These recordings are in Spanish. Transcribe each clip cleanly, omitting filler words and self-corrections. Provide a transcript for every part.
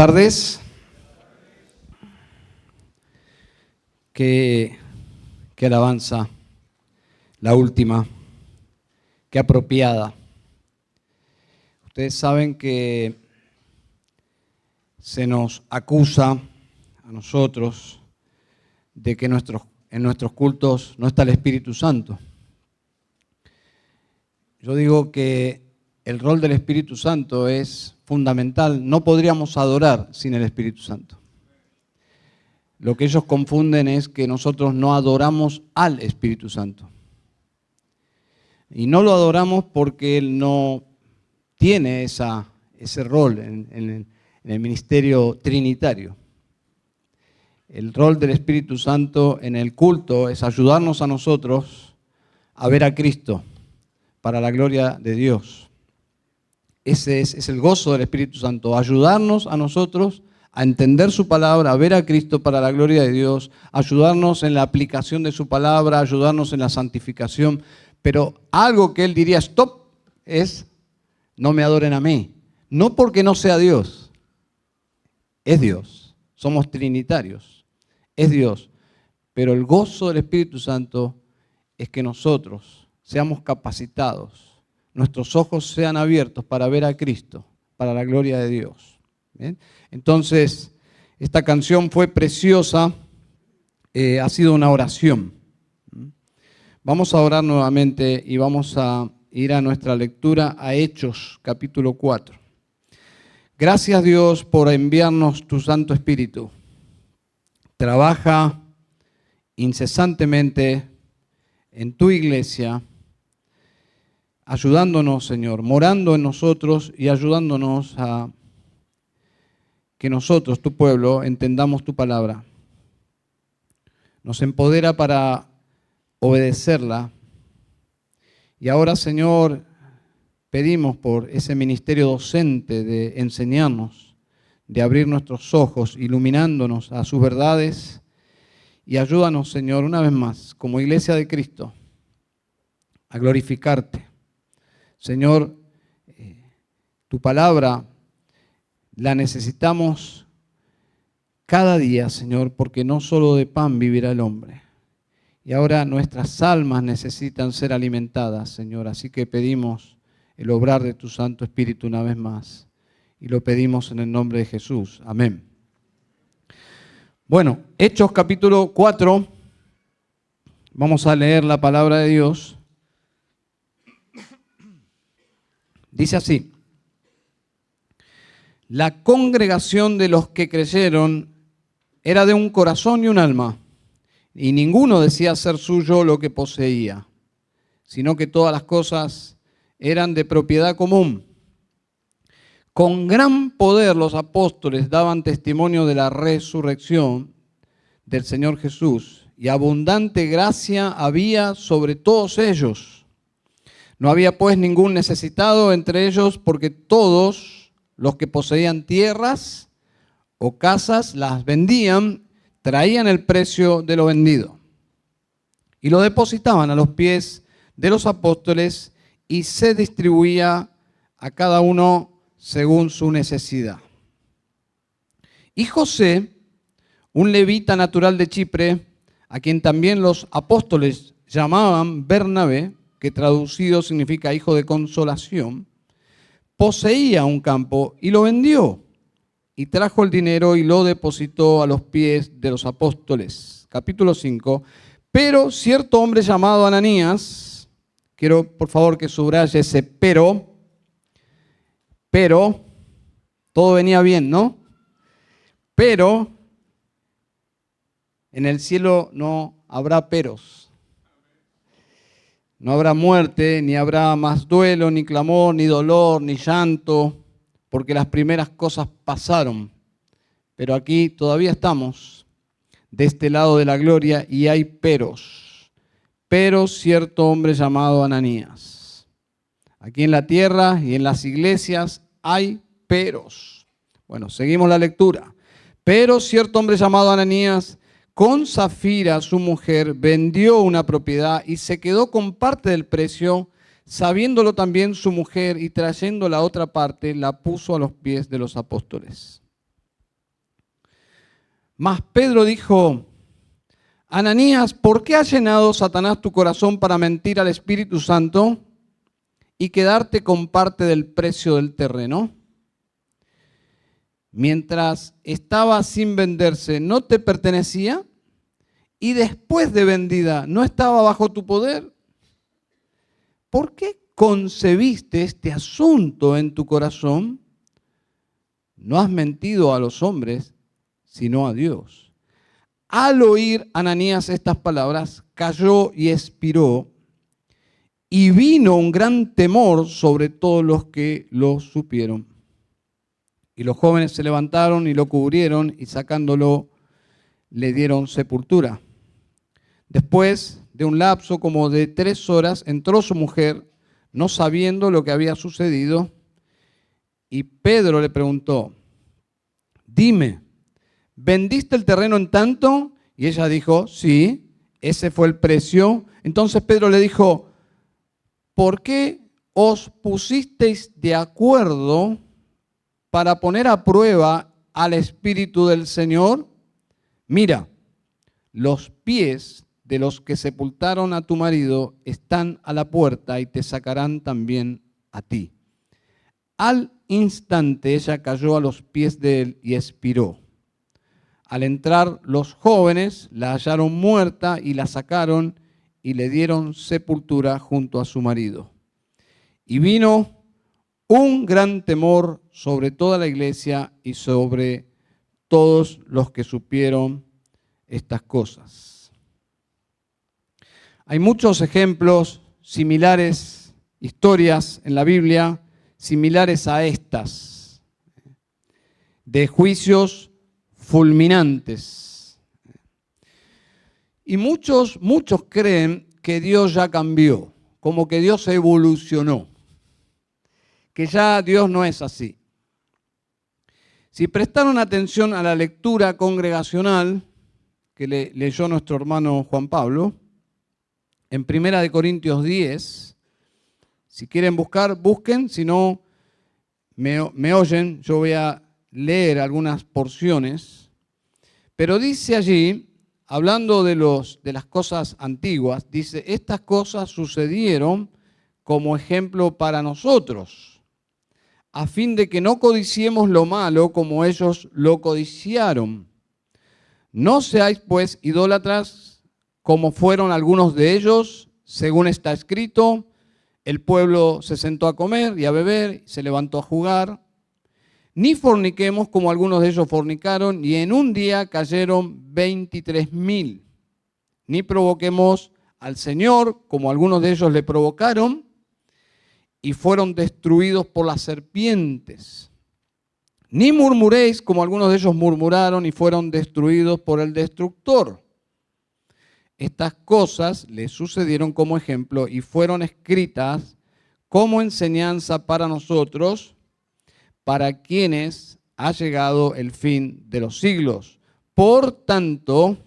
Tardes. Qué alabanza, la última, qué apropiada. Ustedes saben que se nos acusa a nosotros de que en nuestros cultos no está el Espíritu Santo. Yo digo que el rol del Espíritu Santo es fundamental. No podríamos adorar sin el Espíritu Santo. Lo que ellos confunden es que nosotros no adoramos al Espíritu Santo. Y no lo adoramos porque Él no tiene ese rol en el ministerio trinitario. El rol del Espíritu Santo en el culto es ayudarnos a nosotros a ver a Cristo para la gloria de Dios. Ese es el gozo del Espíritu Santo, ayudarnos a nosotros a entender su palabra, a ver a Cristo para la gloria de Dios, ayudarnos en la aplicación de su palabra, ayudarnos en la santificación. Pero algo que Él diría, stop, es no me adoren a mí. No porque no sea Dios, es Dios, somos trinitarios, es Dios. Pero el gozo del Espíritu Santo es que nosotros seamos capacitados, nuestros ojos sean abiertos para ver a Cristo, para la gloria de Dios. ¿Bien? Entonces, esta canción fue preciosa, ha sido una oración. Vamos a orar nuevamente y vamos a ir a nuestra lectura a Hechos, capítulo 4. Gracias, Dios, por enviarnos tu Santo Espíritu. Trabaja incesantemente en tu iglesia, ayudándonos, Señor, morando en nosotros y ayudándonos a que nosotros, tu pueblo, entendamos tu palabra. Nos empodera para obedecerla. Y ahora, Señor, pedimos por ese ministerio docente de enseñarnos, de abrir nuestros ojos, iluminándonos a sus verdades. Y ayúdanos, Señor, una vez más, como iglesia de Cristo, a glorificarte. Señor, tu palabra la necesitamos cada día, Señor, porque no solo de pan vivirá el hombre. Y ahora nuestras almas necesitan ser alimentadas, Señor. Así que pedimos el obrar de tu Santo Espíritu una vez más. Y lo pedimos en el nombre de Jesús. Amén. Bueno, Hechos capítulo 4. Vamos a leer la palabra de Dios. Dice así: la congregación de los que creyeron era de un corazón y un alma, y ninguno decía ser suyo lo que poseía, sino que todas las cosas eran de propiedad común. Con gran poder los apóstoles daban testimonio de la resurrección del Señor Jesús, y abundante gracia había sobre todos ellos. No había pues ningún necesitado entre ellos, porque todos los que poseían tierras o casas las vendían, traían el precio de lo vendido y lo depositaban a los pies de los apóstoles, y se distribuía a cada uno según su necesidad. Y José, un levita natural de Chipre, a quien también los apóstoles llamaban Bernabé, que traducido significa hijo de consolación, poseía un campo y lo vendió, y trajo el dinero y lo depositó a los pies de los apóstoles. Capítulo 5. Pero cierto hombre llamado Ananías, quiero por favor que subraye ese pero, todo venía bien, ¿no? Pero en el cielo no habrá peros. No habrá muerte, ni habrá más duelo, ni clamor, ni dolor, ni llanto, porque las primeras cosas pasaron. Pero aquí todavía estamos de este lado de la gloria y hay peros. Pero cierto hombre llamado Ananías. Aquí en la tierra y en las iglesias hay peros. Bueno, seguimos la lectura. Pero cierto hombre llamado Ananías, con Zafira, su mujer, vendió una propiedad y se quedó con parte del precio, sabiéndolo también su mujer, y trayendo la otra parte, la puso a los pies de los apóstoles. Mas Pedro dijo: Ananías, ¿por qué ha llenado Satanás tu corazón para mentir al Espíritu Santo y quedarte con parte del precio del terreno? Mientras estaba sin venderse, ¿no te pertenecía? Y después de vendida, ¿no estaba bajo tu poder? ¿Por qué concebiste este asunto en tu corazón? No has mentido a los hombres, sino a Dios. Al oír Ananías estas palabras, cayó y expiró, y vino un gran temor sobre todos los que lo supieron. Y los jóvenes se levantaron y lo cubrieron, y sacándolo, le dieron sepultura. Después de un lapso como de 3 horas, entró su mujer, no sabiendo lo que había sucedido, y Pedro le preguntó: dime, ¿vendiste el terreno en tanto? Y ella dijo: sí, ese fue el precio. Entonces Pedro le dijo: ¿por qué os pusisteis de acuerdo para poner a prueba al Espíritu del Señor? Mira, los pies de los que sepultaron a tu marido están a la puerta y te sacarán también a ti. Al instante ella cayó a los pies de él y expiró. Al entrar los jóvenes la hallaron muerta y la sacaron y le dieron sepultura junto a su marido. Y vino un gran temor sobre toda la iglesia y sobre todos los que supieron estas cosas. Hay muchos ejemplos similares, historias en la Biblia similares a estas, de juicios fulminantes. Y muchos creen que Dios ya cambió, como que Dios evolucionó, que ya Dios no es así. Si prestaron atención a la lectura congregacional que leyó nuestro hermano Juan Pablo, en 1 Corintios 10, si quieren buscar, busquen, si no me oyen, yo voy a leer algunas porciones, pero dice allí, hablando de las cosas antiguas, dice: estas cosas sucedieron como ejemplo para nosotros, a fin de que no codiciemos lo malo como ellos lo codiciaron. No seáis pues idólatras como fueron algunos de ellos, según está escrito: el pueblo se sentó a comer y a beber, se levantó a jugar. Ni forniquemos como algunos de ellos fornicaron, y en un día cayeron 23.000. Ni provoquemos al Señor como algunos de ellos le provocaron, y fueron destruidos por las serpientes. Ni murmuréis como algunos de ellos murmuraron y fueron destruidos por el destructor. Estas cosas les sucedieron como ejemplo y fueron escritas como enseñanza para nosotros, para quienes ha llegado el fin de los siglos. Por tanto,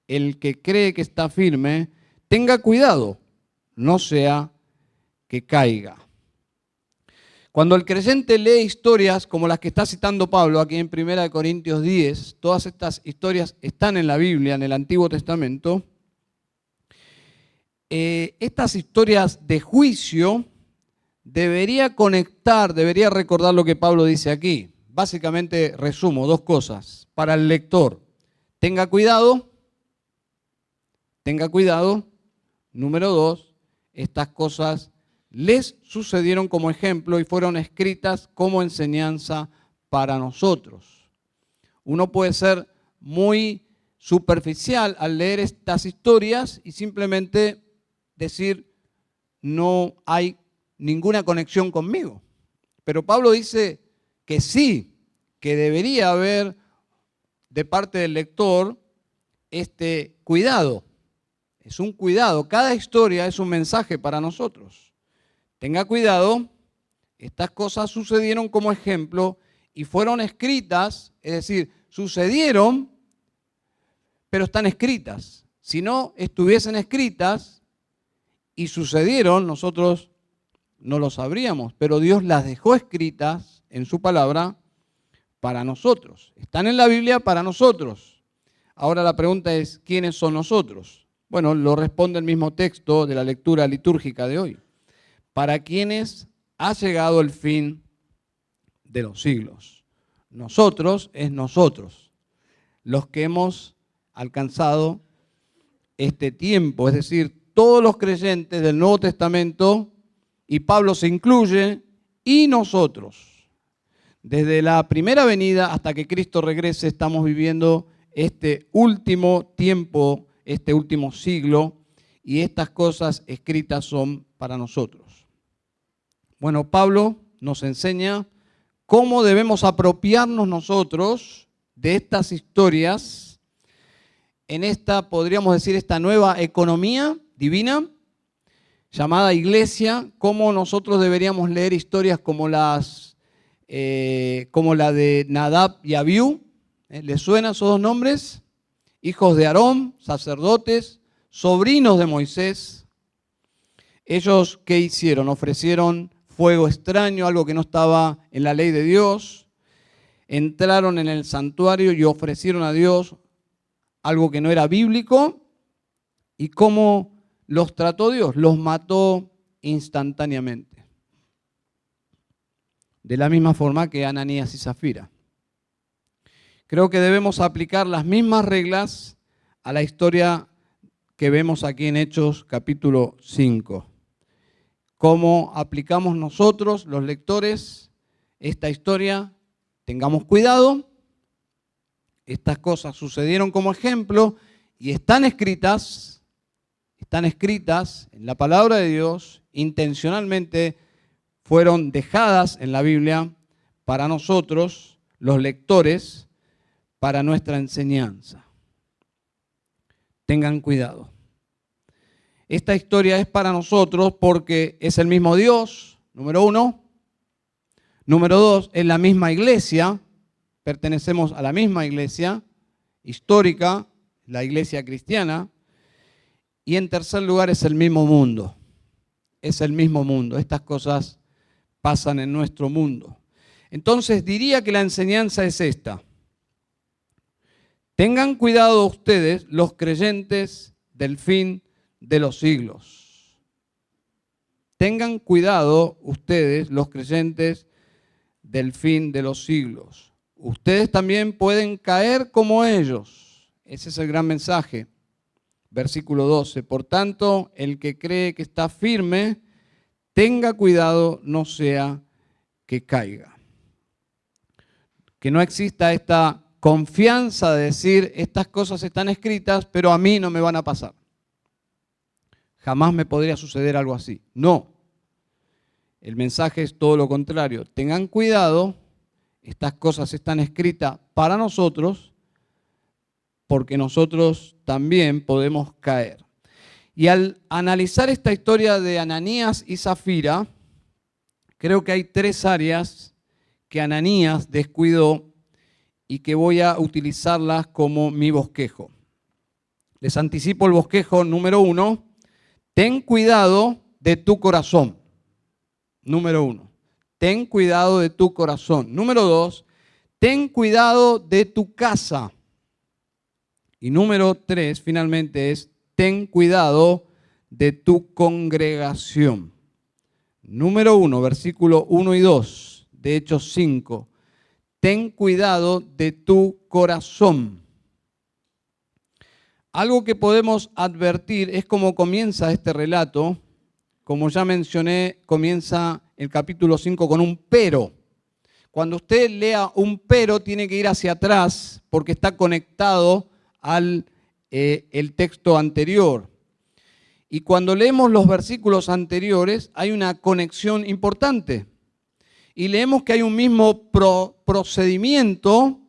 el que cree que está firme, tenga cuidado, no sea que caiga. Cuando el creyente lee historias como las que está citando Pablo aquí en 1 Corintios 10, todas estas historias están en la Biblia, en el Antiguo Testamento. Estas historias de juicio debería recordar lo que Pablo dice aquí. Básicamente resumo 2 cosas para el lector. Tenga cuidado. Número 2, estas cosas les sucedieron como ejemplo y fueron escritas como enseñanza para nosotros. Uno puede ser muy superficial al leer estas historias y simplemente decir: no hay ninguna conexión conmigo. Pero Pablo dice que sí, que debería haber de parte del lector este cuidado. Es un cuidado, cada historia es un mensaje para nosotros. Tenga cuidado, estas cosas sucedieron como ejemplo y fueron escritas, es decir, sucedieron, pero están escritas. Si no estuviesen escritas y sucedieron, nosotros no lo sabríamos, pero Dios las dejó escritas en su palabra para nosotros. Están en la Biblia para nosotros. Ahora la pregunta es, ¿quiénes son nosotros? Bueno, lo responde el mismo texto de la lectura litúrgica de hoy. Para quienes ha llegado el fin de los siglos. Nosotros es nosotros, los que hemos alcanzado este tiempo, es decir, todos los creyentes del Nuevo Testamento, y Pablo se incluye, y nosotros. Desde la primera venida hasta que Cristo regrese, estamos viviendo este último tiempo, este último siglo, y estas cosas escritas son para nosotros. Bueno, Pablo nos enseña cómo debemos apropiarnos nosotros de estas historias en esta, podríamos decir, esta nueva economía divina llamada iglesia, cómo nosotros deberíamos leer historias como la de Nadab y Abiú. ¿Les suenan esos dos nombres? Hijos de Aarón, sacerdotes, sobrinos de Moisés. Ellos, ¿qué hicieron? Ofrecieron fuego extraño, algo que no estaba en la ley de Dios. Entraron en el santuario y ofrecieron a Dios algo que no era bíblico. ¿Y cómo los trató Dios? Los mató instantáneamente. De la misma forma que Ananías y Zafira. Creo que debemos aplicar las mismas reglas a la historia que vemos aquí en Hechos capítulo 5. Cómo aplicamos nosotros, los lectores, esta historia. Tengamos cuidado. Estas cosas sucedieron como ejemplo y están escritas en la palabra de Dios, intencionalmente fueron dejadas en la Biblia para nosotros, los lectores, para nuestra enseñanza. Tengan cuidado. Esta historia es para nosotros porque es el mismo Dios, número uno. Número dos, es la misma iglesia, pertenecemos a la misma iglesia histórica, la iglesia cristiana. Y en tercer lugar, es el mismo mundo. Es el mismo mundo. Estas cosas pasan en nuestro mundo. Entonces diría que la enseñanza es esta. Tengan cuidado ustedes, los creyentes del fin de los siglos. Tengan cuidado ustedes, los creyentes del fin de los siglos. Ustedes también pueden caer como ellos. Ese es el gran mensaje. Versículo 12. Por tanto, el que cree que está firme, tenga cuidado, no sea que caiga. Que no exista esta confianza de decir, estas cosas están escritas, pero a mí no me van a pasar. Jamás me podría suceder algo así. No. El mensaje es todo lo contrario. Tengan cuidado, estas cosas están escritas para nosotros, porque nosotros también podemos caer. Y al analizar esta historia de Ananías y Zafira, creo que hay tres áreas que Ananías descuidó y que voy a utilizarlas como mi bosquejo. Les anticipo el bosquejo número 1. Ten cuidado de tu corazón. Número 1. Ten cuidado de tu corazón. Número 2. Ten cuidado de tu casa. Y número 3, finalmente, es ten cuidado de tu congregación. Número 1, versículo 1 y 2 de Hechos 5. Ten cuidado de tu corazón. Algo que podemos advertir es cómo comienza este relato. Como ya mencioné, comienza el capítulo 5 con un pero. Cuando usted lea un pero, tiene que ir hacia atrás porque está conectado al el texto anterior. Y cuando leemos los versículos anteriores, hay una conexión importante. Y leemos que hay un mismo procedimiento.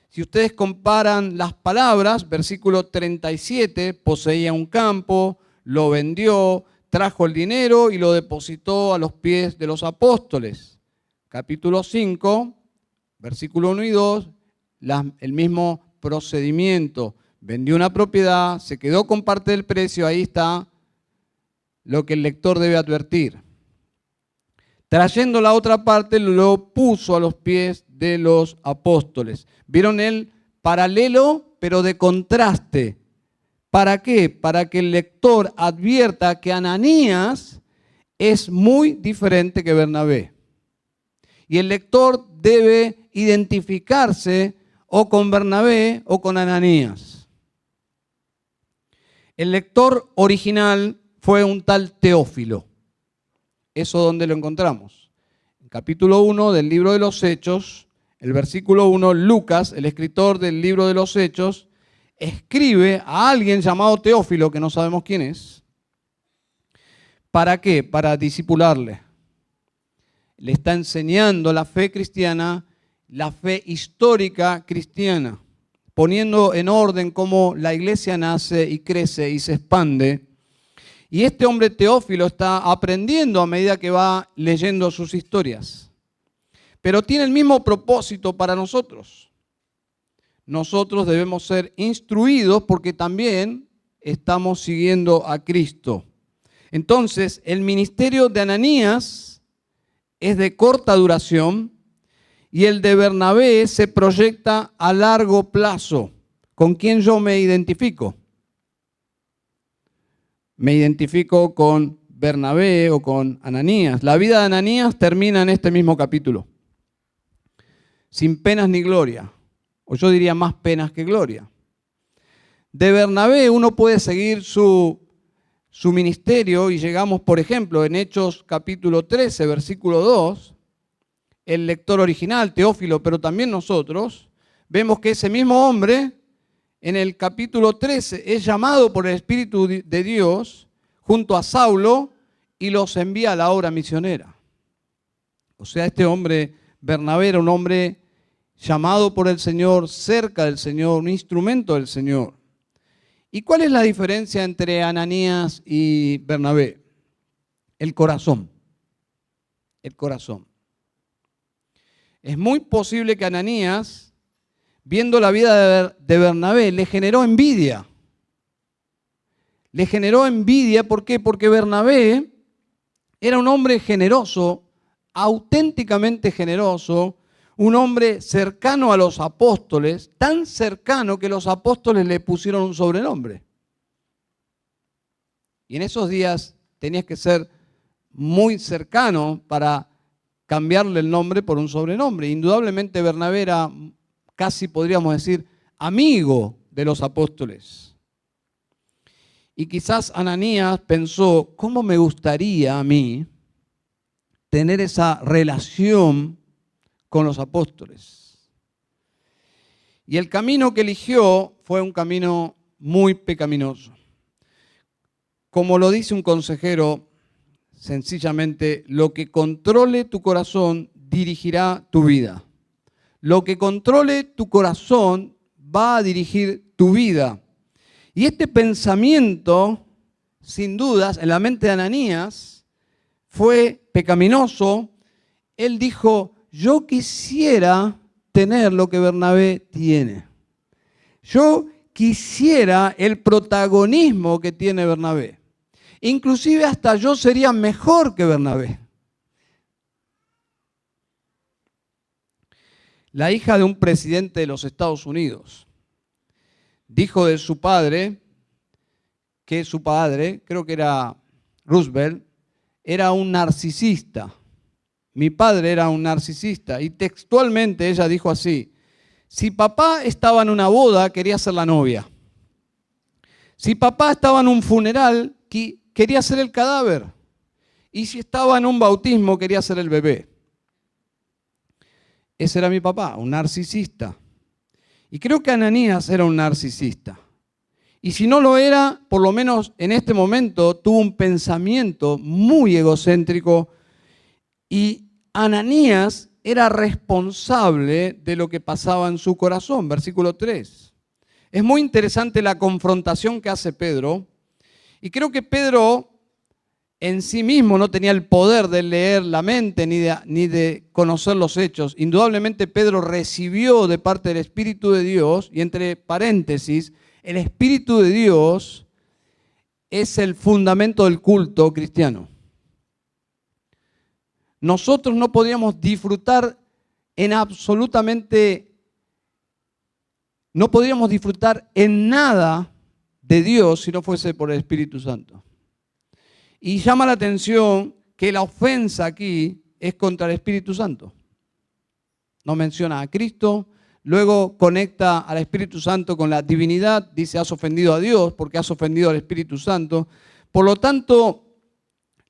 Si ustedes comparan las palabras, versículo 37, poseía un campo, lo vendió, trajo el dinero y lo depositó a los pies de los apóstoles. Capítulo 5, versículo 1 y 2, el mismo procedimiento. Vendió una propiedad, se quedó con parte del precio, ahí está lo que el lector debe advertir. Trayendo la otra parte, lo puso a los pies de los apóstoles. ¿Vieron el paralelo, pero de contraste? ¿Para qué? Para que el lector advierta que Ananías es muy diferente que Bernabé. Y el lector debe identificarse o con Bernabé o con Ananías. El lector original fue un tal Teófilo. ¿Eso dónde lo encontramos? En capítulo 1 del libro de los Hechos, el versículo 1, Lucas, el escritor del libro de los Hechos, escribe a alguien llamado Teófilo, que no sabemos quién es. ¿Para qué? Para discipularle. Le está enseñando la fe cristiana, la fe histórica cristiana, poniendo en orden cómo la iglesia nace y crece y se expande. Y este hombre Teófilo está aprendiendo a medida que va leyendo sus historias. Pero tiene el mismo propósito para nosotros. Nosotros debemos ser instruidos porque también estamos siguiendo a Cristo. Entonces, el ministerio de Ananías es de corta duración y el de Bernabé se proyecta a largo plazo. ¿Con quién yo me identifico? Me identifico con Bernabé o con Ananías. La vida de Ananías termina en este mismo capítulo. Sin penas ni gloria. O yo diría más penas que gloria. De Bernabé uno puede seguir su ministerio y llegamos, por ejemplo, en Hechos capítulo 13, versículo 2, el lector original, Teófilo, pero también nosotros, vemos que ese mismo hombre en el capítulo 13 es llamado por el Espíritu de Dios junto a Saulo y los envía a la obra misionera. O sea, este hombre, Bernabé, era un hombre llamado por el Señor, cerca del Señor, un instrumento del Señor. ¿Y cuál es la diferencia entre Ananías y Bernabé? El corazón. El corazón. Es muy posible que Ananías, viendo la vida de Bernabé, le generó envidia. Le generó envidia, ¿por qué? Porque Bernabé era un hombre generoso, auténticamente generoso, un hombre cercano a los apóstoles, tan cercano que los apóstoles le pusieron un sobrenombre. Y en esos días tenías que ser muy cercano para cambiarle el nombre por un sobrenombre. Indudablemente Bernabé era, casi podríamos decir, amigo de los apóstoles. Y quizás Ananías pensó, ¿cómo me gustaría a mí tener esa relación con los apóstoles? Y el camino que eligió fue un camino muy pecaminoso. Como lo dice un consejero, sencillamente, lo que controle tu corazón dirigirá tu vida. Lo que controle tu corazón va a dirigir tu vida. Y este pensamiento, sin dudas, en la mente de Ananías, fue pecaminoso. Él dijo, yo quisiera tener lo que Bernabé tiene. Yo quisiera el protagonismo que tiene Bernabé. Inclusive hasta yo sería mejor que Bernabé. La hija de un presidente de los Estados Unidos dijo de su padre, que su padre, creo que era Roosevelt, era un narcisista. Mi padre era un narcisista y textualmente ella dijo así, si papá estaba en una boda, quería ser la novia. Si papá estaba en un funeral, quería ser el cadáver. Y si estaba en un bautismo, quería ser el bebé. Ese era mi papá, un narcisista. Y creo que Ananías era un narcisista. Y si no lo era, por lo menos en este momento tuvo un pensamiento muy egocéntrico. Y Ananías era responsable de lo que pasaba en su corazón. Versículo 3. Es muy interesante la confrontación que hace Pedro. Y creo que Pedro en sí mismo no tenía el poder de leer la mente ni de conocer los hechos. Indudablemente Pedro recibió de parte del Espíritu de Dios, y entre paréntesis, el Espíritu de Dios es el fundamento del culto cristiano. Nosotros no podríamos disfrutar en absolutamente, no podríamos disfrutar en nada de Dios si no fuese por el Espíritu Santo. Y llama la atención que la ofensa aquí es contra el Espíritu Santo. No menciona a Cristo, luego conecta al Espíritu Santo con la divinidad, dice has ofendido a Dios porque has ofendido al Espíritu Santo. Por lo tanto,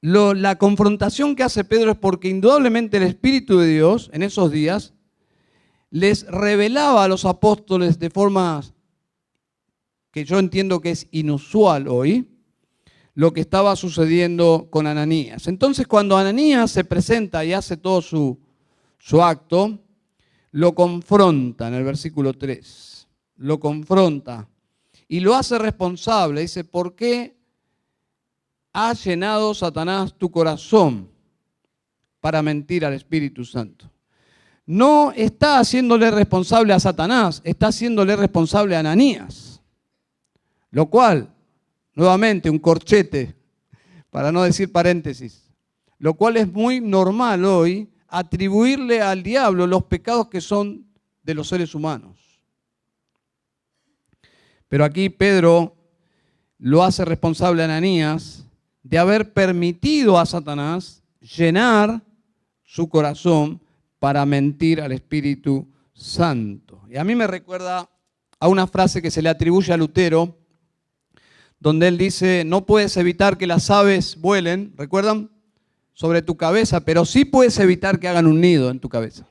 la confrontación que hace Pedro es porque indudablemente el Espíritu de Dios en esos días les revelaba a los apóstoles de forma que yo entiendo que es inusual hoy, lo que estaba sucediendo con Ananías. Entonces cuando Ananías se presenta y hace todo su acto, lo confronta en el versículo 3, lo confronta y lo hace responsable. Dice, ¿por qué ha llenado Satanás tu corazón para mentir al Espíritu Santo? No está haciéndole responsable a Satanás, está haciéndole responsable a Ananías. Lo cual, nuevamente, un corchete, para no decir paréntesis, lo cual es muy normal hoy atribuirle al diablo los pecados que son de los seres humanos. Pero aquí Pedro lo hace responsable a Ananías de haber permitido a Satanás llenar su corazón para mentir al Espíritu Santo. Y a mí me recuerda a una frase que se le atribuye a Lutero, donde él dice, no puedes evitar que las aves vuelen, ¿recuerdan? Sobre tu cabeza, pero sí puedes evitar que hagan un nido en tu cabeza.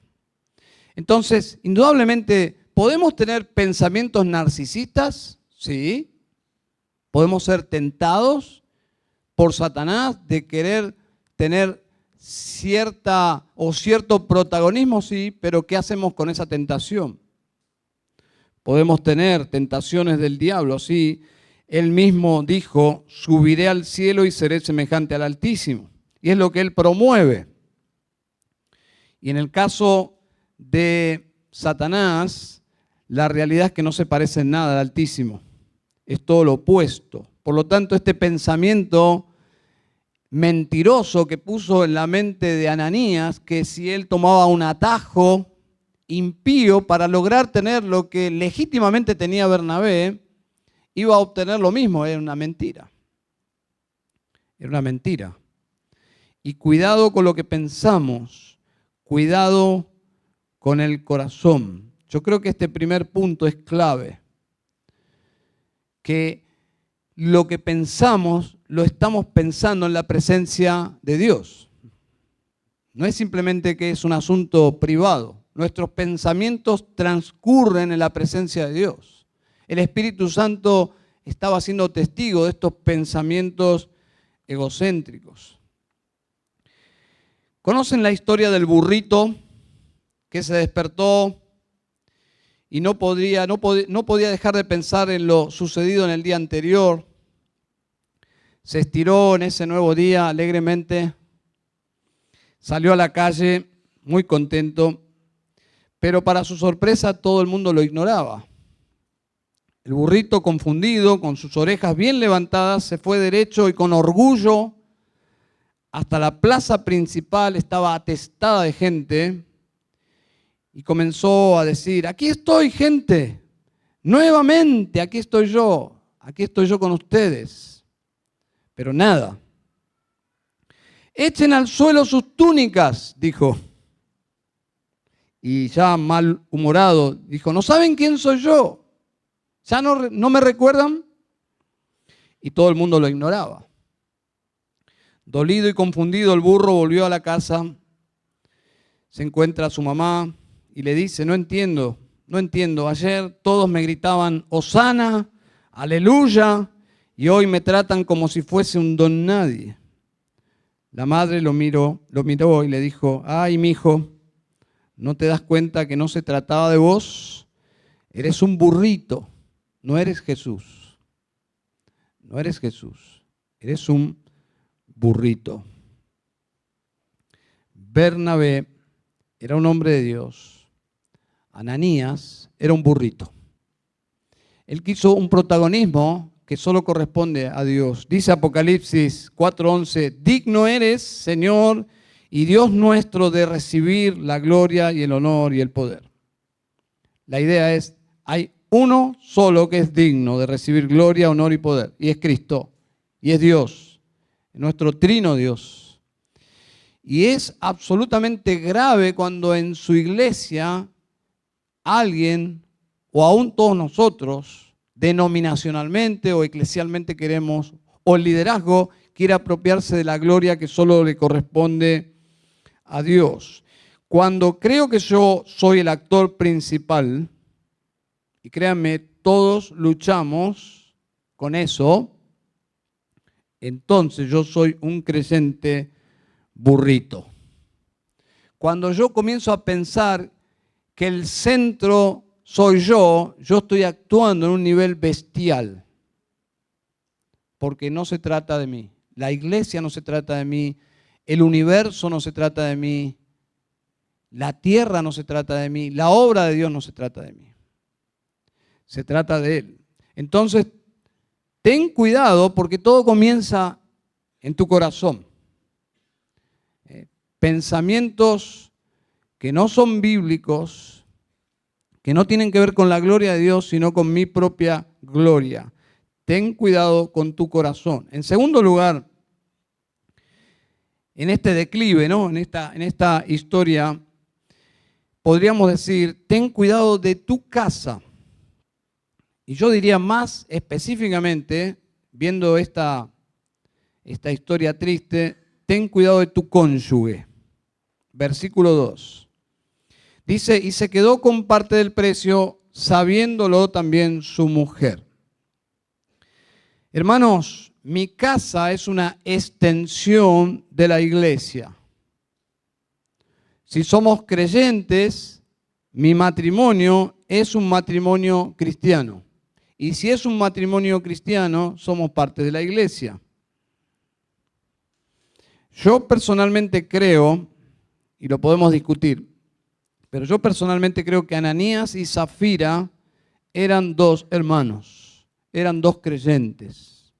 Entonces, indudablemente, ¿podemos tener pensamientos narcisistas? Sí. ¿Podemos ser tentados por Satanás de querer tener cierto protagonismo? Sí, pero ¿qué hacemos con esa tentación? Podemos tener tentaciones del diablo, sí. Él mismo dijo, subiré al cielo y seré semejante al Altísimo. Y es lo que él promueve. Y en el caso de Satanás, la realidad es que no se parece en nada al Altísimo. Es todo lo opuesto. Por lo tanto, este pensamiento mentiroso que puso en la mente de Ananías, que si él tomaba un atajo impío para lograr tener lo que legítimamente tenía Bernabé, iba a obtener lo mismo, era una mentira. Era una mentira. Y cuidado con lo que pensamos, cuidado con el corazón. Yo creo que este primer punto es clave, que lo que pensamos lo estamos pensando en la presencia de Dios. No es simplemente que es un asunto privado, nuestros pensamientos transcurren en la presencia de Dios. El Espíritu Santo estaba siendo testigo de estos pensamientos egocéntricos. ¿Conocen la historia del burrito que se despertó y no podía dejar de pensar en lo sucedido en el día anterior? Se estiró en ese nuevo día alegremente, salió a la calle muy contento, pero para su sorpresa todo el mundo lo ignoraba. El burrito, confundido, con sus orejas bien levantadas, se fue derecho y con orgullo hasta la plaza principal. Estaba atestada de gente y comenzó a decir, aquí estoy, gente, nuevamente aquí estoy yo con ustedes. Pero nada. Echen al suelo sus túnicas, dijo. Y ya malhumorado, dijo, ¿no saben quién soy yo? ¿Ya no me recuerdan? Y todo el mundo lo ignoraba. Dolido y confundido, el burro volvió a la casa. Se encuentra a su mamá y le dice, no entiendo. Ayer todos me gritaban, Hosana, aleluya, y hoy me tratan como si fuese un don nadie. La madre lo miró y le dijo, ay, mijo, ¿no te das cuenta que no se trataba de vos? Eres un burrito. No eres Jesús, eres un burrito. Bernabé era un hombre de Dios, Ananías era un burrito. Él quiso un protagonismo que solo corresponde a Dios. Dice Apocalipsis 4:11, digno eres, Señor, y Dios nuestro de recibir la gloria y el honor y el poder. La idea es, hay uno solo que es digno de recibir gloria, honor y poder, y es Cristo, y es Dios, nuestro trino Dios. Y es absolutamente grave cuando en su iglesia alguien, o aún todos nosotros, denominacionalmente o eclesialmente queremos, o el liderazgo quiere apropiarse de la gloria que solo le corresponde a Dios. Cuando creo que yo soy el actor principal, y créanme, todos luchamos con eso, entonces yo soy un creyente burrito. Cuando yo comienzo a pensar que el centro soy yo estoy actuando en un nivel bestial, porque no se trata de mí. La iglesia no se trata de mí, el universo no se trata de mí, la tierra no se trata de mí, la obra de Dios no se trata de mí. Se trata de Él. Entonces, ten cuidado porque todo comienza en tu corazón. Pensamientos que no son bíblicos, que no tienen que ver con la gloria de Dios, sino con mi propia gloria. Ten cuidado con tu corazón. En segundo lugar, en este declive, ¿no? en esta historia, podríamos decir, ten cuidado de tu casa. Y yo diría más específicamente, viendo esta historia triste, ten cuidado de tu cónyuge. Versículo 2. Dice, y se quedó con parte del precio, sabiéndolo también su mujer. Hermanos, mi casa es una extensión de la iglesia. Si somos creyentes, mi matrimonio es un matrimonio cristiano. Y si es un matrimonio cristiano, somos parte de la iglesia. Yo personalmente creo, y lo podemos discutir, pero yo personalmente creo que Ananías y Zafira eran dos hermanos, eran dos creyentes.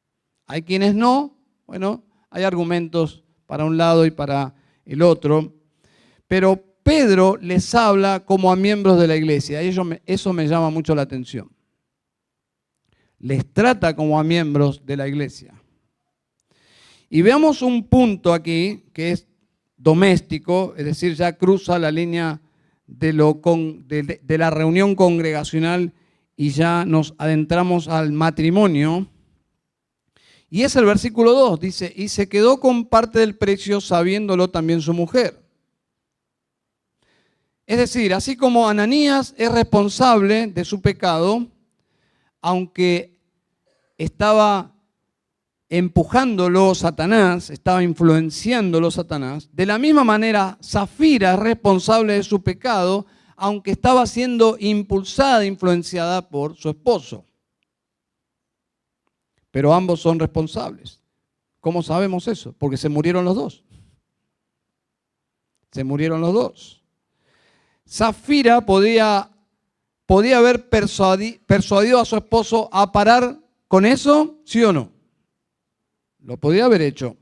Hay quienes no, bueno, hay argumentos para un lado y para el otro, pero Pedro les habla como a miembros de la iglesia, eso me llama mucho la atención. Les trata como a miembros de la iglesia. Y veamos un punto aquí que es doméstico, es decir, ya cruza la línea de la reunión congregacional y ya nos adentramos al matrimonio. Y es el versículo 2, dice, y se quedó con parte del precio sabiéndolo también su mujer. Es decir, así como Ananías es responsable de su pecado, aunque estaba empujándolo Satanás, estaba influenciándolo Satanás, de la misma manera Zafira es responsable de su pecado, aunque estaba siendo impulsada, influenciada por su esposo. Pero ambos son responsables. ¿Cómo sabemos eso? Porque se murieron los dos. Se murieron los dos. Zafira podía haber persuadido a su esposo a parar con eso, ¿sí o no? Lo podía haber hecho.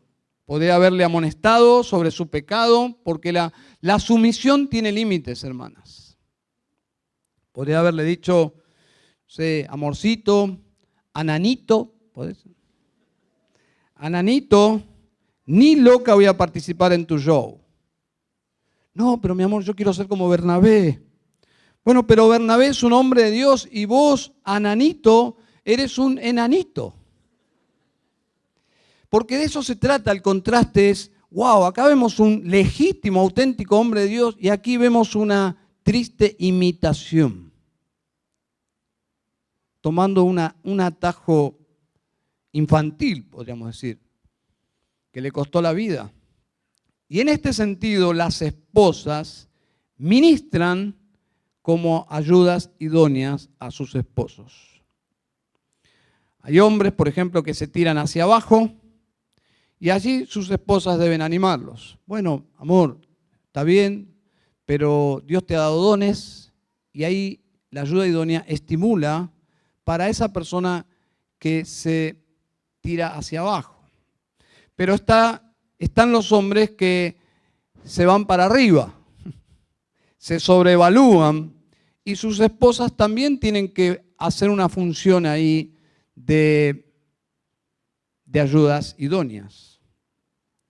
Podía haberle amonestado sobre su pecado, porque la sumisión tiene límites, hermanas. Podría haberle dicho, no sé, amorcito, Ananito, ¿podés? Ananito, ni loca voy a participar en tu show. No, pero mi amor, yo quiero ser como Bernabé. Bueno, pero Bernabé es un hombre de Dios y vos, Ananito, eres un enanito. Porque de eso se trata, el contraste es, wow, acá vemos un legítimo, auténtico hombre de Dios y aquí vemos una triste imitación. Tomando un atajo infantil, podríamos decir, que le costó la vida. Y en este sentido, las esposas ministran como ayudas idóneas a sus esposos. Hay hombres, por ejemplo, que se tiran hacia abajo y allí sus esposas deben animarlos. Bueno, amor, está bien, pero Dios te ha dado dones y ahí la ayuda idónea estimula para esa persona que se tira hacia abajo. Pero están los hombres que se van para arriba, se sobrevalúan y sus esposas también tienen que hacer una función ahí de ayudas idóneas,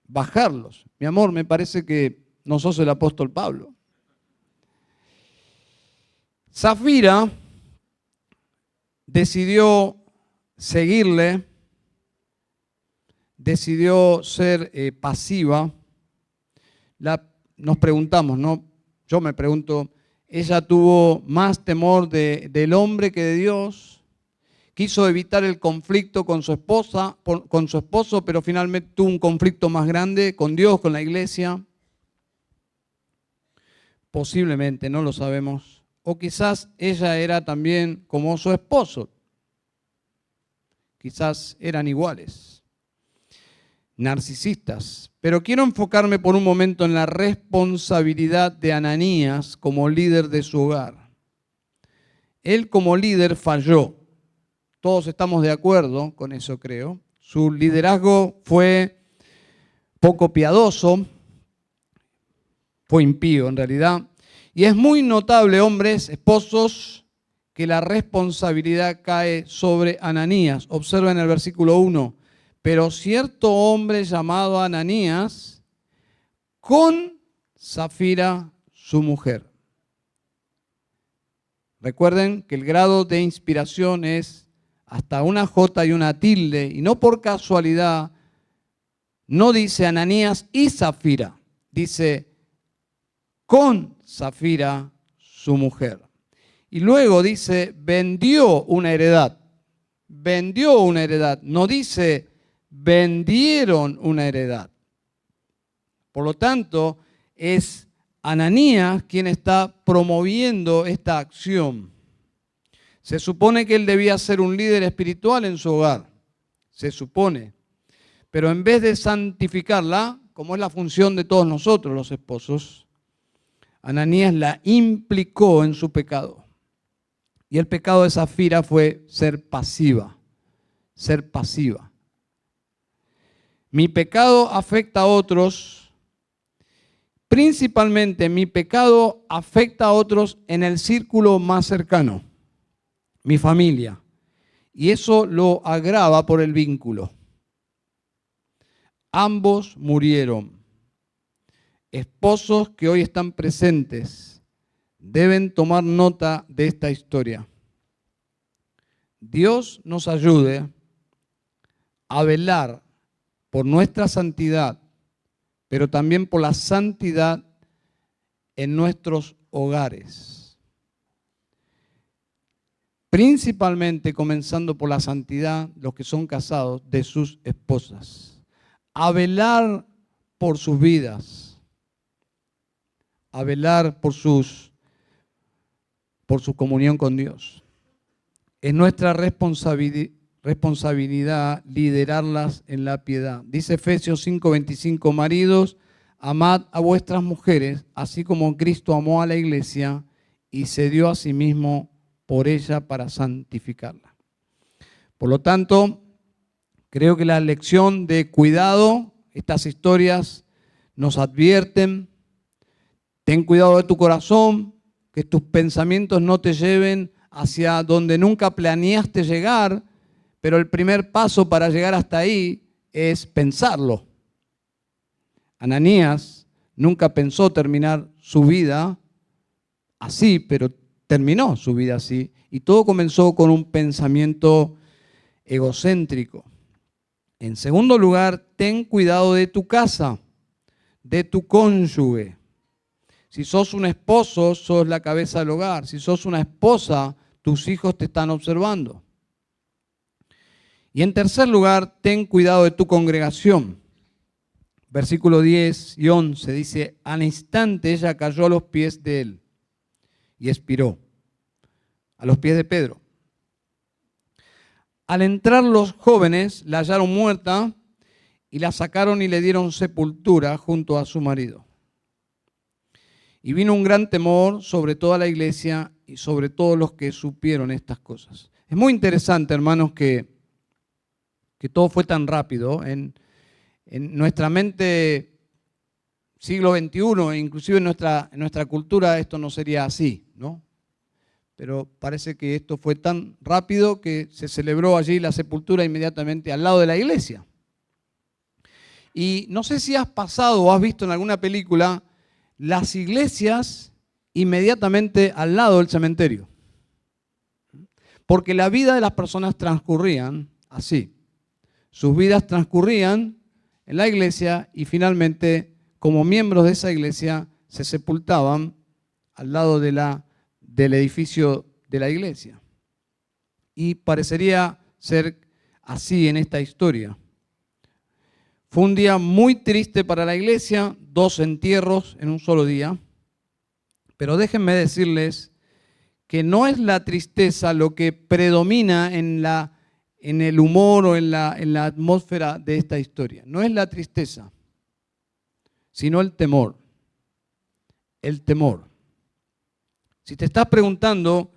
bajarlos. Mi amor, me parece que no sos el apóstol Pablo. Zafira decidió seguirle, decidió ser pasiva. Nos preguntamos, ¿no? Yo me pregunto, ella tuvo más temor del hombre que de Dios, quiso evitar el conflicto con su esposo, pero finalmente tuvo un conflicto más grande con Dios, con la iglesia. Posiblemente, no lo sabemos. O quizás ella era también como su esposo. Quizás eran iguales, narcisistas. Pero quiero enfocarme por un momento en la responsabilidad de Ananías como líder de su hogar. Él como líder falló. Todos estamos de acuerdo con eso, creo. Su liderazgo fue poco piadoso, fue impío en realidad. Y es muy notable, hombres, esposos, que la responsabilidad cae sobre Ananías. Observen el versículo 1. Pero cierto hombre llamado Ananías, con Zafira, su mujer. Recuerden que el grado de inspiración es hasta una J y una tilde, y no por casualidad, no dice Ananías y Zafira, dice con Zafira, su mujer. Y luego dice, vendió una heredad. Vendió una heredad. No dice, vendieron una heredad. Por lo tanto, es Ananías quien está promoviendo esta acción. Se supone que él debía ser un líder espiritual en su hogar. Se supone. Pero en vez de santificarla, como es la función de todos nosotros los esposos, Ananías la implicó en su pecado. Y el pecado de Zafira fue ser pasiva. Ser pasiva. Mi pecado afecta a otros. Principalmente mi pecado afecta a otros en el círculo más cercano. Mi familia. Y eso lo agrava por el vínculo. Ambos murieron. Esposos que hoy están presentes deben tomar nota de esta historia. Dios nos ayude a velar por nuestra santidad, pero también por la santidad en nuestros hogares. Principalmente comenzando por la santidad, los que son casados, de sus esposas. A velar por sus vidas. A velar por su comunión con Dios. Es nuestra responsabilidad liderarlas en la piedad. Dice Efesios 5:25, maridos, amad a vuestras mujeres, así como Cristo amó a la iglesia y se dio a sí mismo por ella para santificarla. Por lo tanto, creo que la lección de cuidado, estas historias nos advierten. Ten cuidado de tu corazón, que tus pensamientos no te lleven hacia donde nunca planeaste llegar, pero el primer paso para llegar hasta ahí es pensarlo. Ananías nunca pensó terminar su vida así, pero terminó su vida así. Y todo comenzó con un pensamiento egocéntrico. En segundo lugar, ten cuidado de tu casa, de tu cónyuge. Si sos un esposo, sos la cabeza del hogar. Si sos una esposa, tus hijos te están observando. Y en tercer lugar, ten cuidado de tu congregación. Versículo 10 y 11 dice, al instante ella cayó a los pies de él y expiró, a los pies de Pedro. Al entrar los jóvenes, la hallaron muerta y la sacaron y le dieron sepultura junto a su marido. Y vino un gran temor sobre toda la iglesia y sobre todos los que supieron estas cosas. Es muy interesante, hermanos, que todo fue tan rápido. En nuestra mente siglo XXI, inclusive en nuestra cultura, esto no sería así, ¿no? Pero parece que esto fue tan rápido que se celebró allí la sepultura inmediatamente al lado de la iglesia. Y no sé si has pasado o has visto en alguna película las iglesias inmediatamente al lado del cementerio. Porque la vida de las personas transcurrían así. Sus vidas transcurrían en la iglesia y finalmente, como miembros de esa iglesia, se sepultaban al lado del edificio de la iglesia. Y parecería ser así en esta historia. Fue un día muy triste para la iglesia, 2 entierros en un solo día. Pero déjenme decirles que no es la tristeza lo que predomina en el humor o en la atmósfera de esta historia. No es la tristeza, sino el temor. El temor. Si te estás preguntando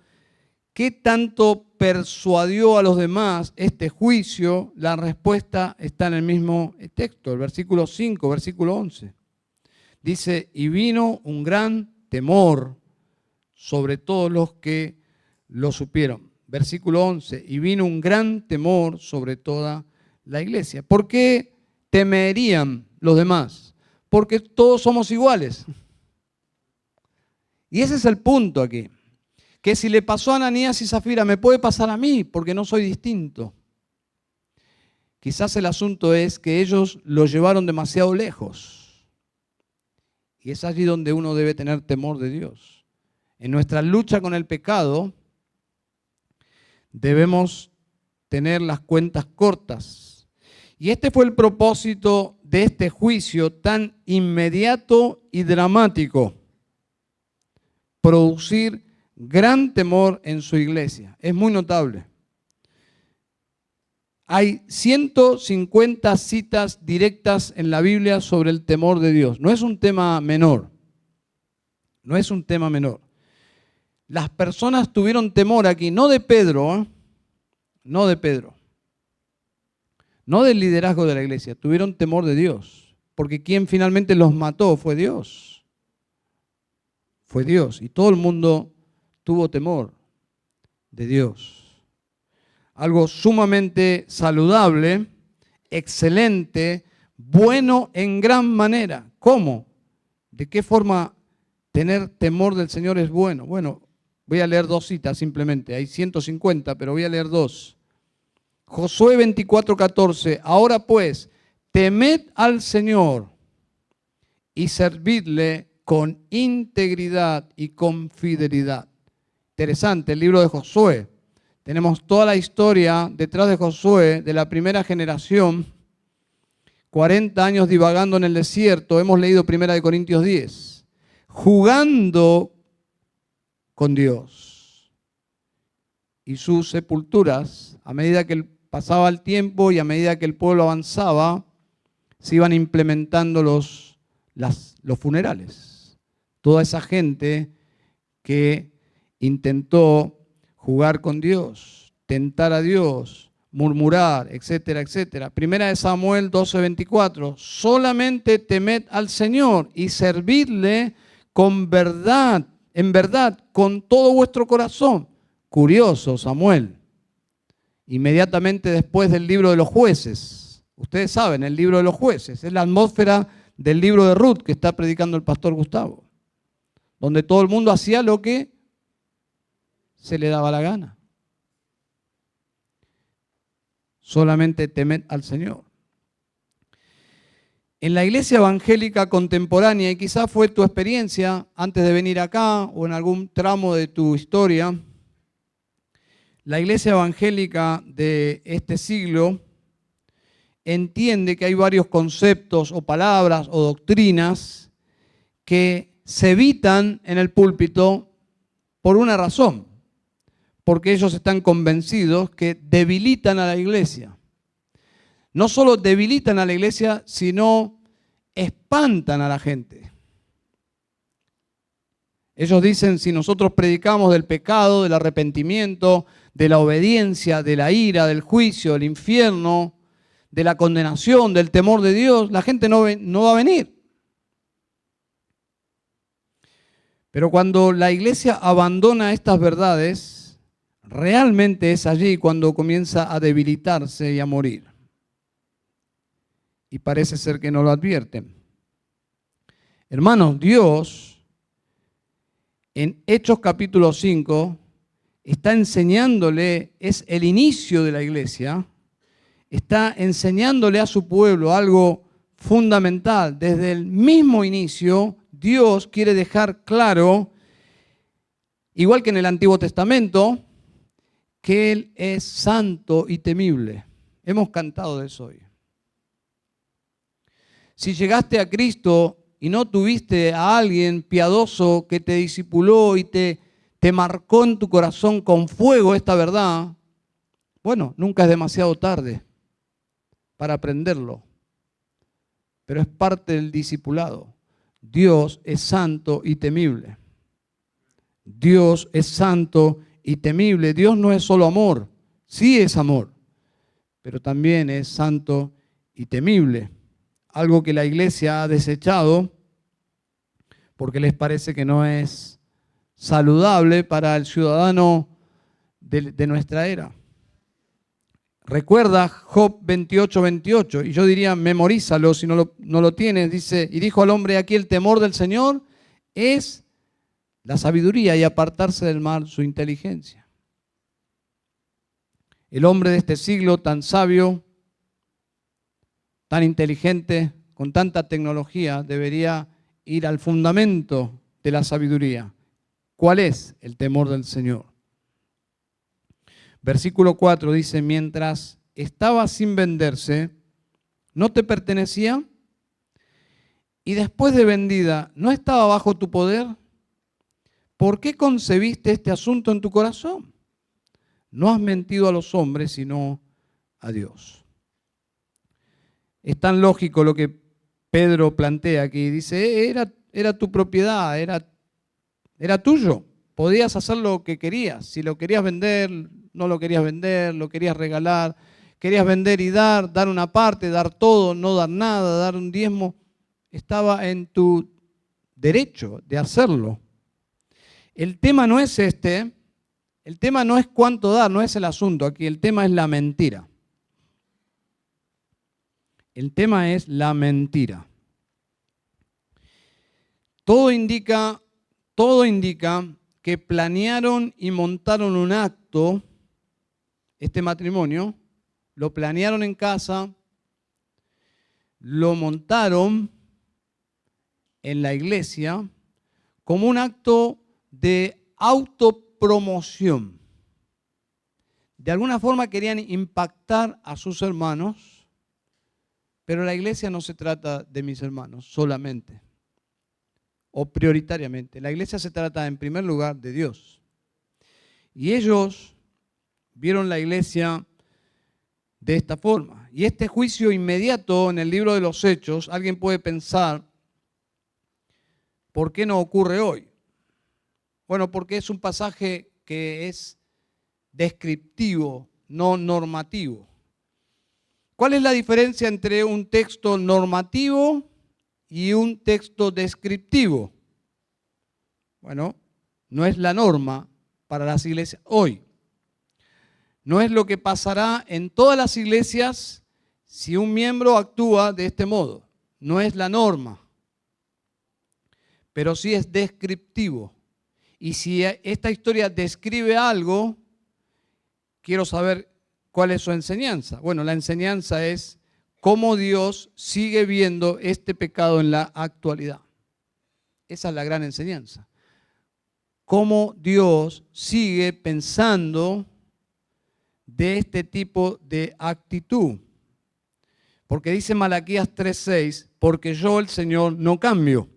qué tanto persuadió a los demás este juicio, la respuesta está en el mismo texto, el versículo 5, versículo 11. Dice, y vino un gran temor sobre todos los que lo supieron. Versículo 11, y vino un gran temor sobre toda la iglesia. ¿Por qué temerían los demás? Porque todos somos iguales. Y ese es el punto aquí. Que si le pasó a Ananías y Zafira, me puede pasar a mí, porque no soy distinto. Quizás el asunto es que ellos lo llevaron demasiado lejos. Y es allí donde uno debe tener temor de Dios. En nuestra lucha con el pecado, debemos tener las cuentas cortas. Y este fue el propósito de este juicio tan inmediato y dramático. Producir gran temor en su iglesia. Es muy notable. Hay 150 citas directas en la Biblia sobre el temor de Dios. No es un tema menor. No es un tema menor. Las personas tuvieron temor aquí, no de Pedro, no de Pedro, no del liderazgo de la iglesia, tuvieron temor de Dios, porque quien finalmente los mató fue Dios. Fue Dios, y todo el mundo tuvo temor de Dios. Algo sumamente saludable, excelente, bueno en gran manera. ¿Cómo? ¿De qué forma tener temor del Señor es bueno? Bueno, voy a leer 2 citas simplemente. Hay 150, pero voy a leer 2. Josué 24:14. Ahora pues, temed al Señor y servidle con integridad y con fidelidad. Interesante, el libro de Josué. Tenemos toda la historia detrás de Josué, de la primera generación, 40 años divagando en el desierto. Hemos leído 1 Corintios 10. Jugando con Dios. Y sus sepulturas, a medida que pasaba el tiempo y a medida que el pueblo avanzaba, se iban implementando los funerales. Toda esa gente que intentó jugar con Dios, tentar a Dios, murmurar, etcétera, etcétera. 1 Samuel 12:24, solamente temed al Señor y servidle con verdad, en verdad, con todo vuestro corazón. Curioso, Samuel. Inmediatamente después del libro de los jueces. Ustedes saben, el libro de los jueces. Es la atmósfera del libro de Ruth que está predicando el pastor Gustavo. Donde todo el mundo hacía lo que se le daba la gana. Solamente temed al Señor. En la iglesia evangélica contemporánea, y quizás fue tu experiencia antes de venir acá o en algún tramo de tu historia, la iglesia evangélica de este siglo entiende que hay varios conceptos o palabras o doctrinas que se evitan en el púlpito por una razón, porque ellos están convencidos que debilitan a la iglesia. No solo debilitan a la iglesia, sino espantan a la gente. Ellos dicen, si nosotros predicamos del pecado, del arrepentimiento, de la obediencia, de la ira, del juicio, del infierno, de la condenación, del temor de Dios, la gente no va a venir. Pero cuando la iglesia abandona estas verdades, realmente es allí cuando comienza a debilitarse y a morir. Y parece ser que no lo advierten. Hermanos, Dios en Hechos capítulo 5 está enseñándole, es el inicio de la iglesia, está enseñándole a su pueblo algo fundamental. Desde el mismo inicio, Dios quiere dejar claro, igual que en el Antiguo Testamento, que Él es santo y temible. Hemos cantado de eso hoy. Si llegaste a Cristo y no tuviste a alguien piadoso que te discipuló y te marcó en tu corazón con fuego esta verdad, bueno, nunca es demasiado tarde para aprenderlo, pero es parte del discipulado. Dios es santo y temible. Dios es santo y temible. Dios no es solo amor, sí es amor, pero también es santo y temible. Algo que la iglesia ha desechado porque les parece que no es saludable para el ciudadano de nuestra era. Recuerda Job 28:28, y yo diría, memorízalo si no lo tienes. Dice, y dijo al hombre, aquí el temor del Señor es la sabiduría y apartarse del mal su inteligencia. El hombre de este siglo tan sabio, tan inteligente, con tanta tecnología, debería ir al fundamento de la sabiduría. ¿Cuál es? El temor del Señor. Versículo 4 dice, mientras estaba sin venderse, ¿no te pertenecía? Y después de vendida, ¿no estaba bajo tu poder? ¿Por qué concebiste este asunto en tu corazón? No has mentido a los hombres, sino a Dios. Es tan lógico lo que Pedro plantea aquí. Dice, era tu propiedad, era tuyo. Podías hacer lo que querías. Si lo querías vender, no lo querías vender, lo querías regalar. Querías vender y dar una parte, dar todo, no dar nada, dar un diezmo. Estaba en tu derecho de hacerlo. El tema no es este. El tema no es cuánto dar, no es el asunto aquí. El tema es la mentira. El tema es la mentira. Todo indica que planearon y montaron un acto, este matrimonio, lo planearon en casa, lo montaron en la iglesia como un acto de autopromoción. De alguna forma querían impactar a sus hermanos, pero la iglesia no se trata de mis hermanos solamente o prioritariamente. La iglesia se trata en primer lugar de Dios. Y ellos vieron la iglesia de esta forma. Y este juicio inmediato en el libro de los Hechos, alguien puede pensar, ¿por qué no ocurre hoy? Bueno, porque es un pasaje que es descriptivo, no normativo. ¿Cuál es la diferencia entre un texto normativo y un texto descriptivo? Bueno, no es la norma para las iglesias hoy. No es lo que pasará en todas las iglesias si un miembro actúa de este modo. No es la norma, pero sí es descriptivo. Y si esta historia describe algo, quiero saber cuál es su enseñanza. Bueno, la enseñanza es cómo Dios sigue viendo este pecado en la actualidad. Esa es la gran enseñanza. Cómo Dios sigue pensando de este tipo de actitud. Porque dice Malaquías 3:6, porque yo, el Señor, no cambio.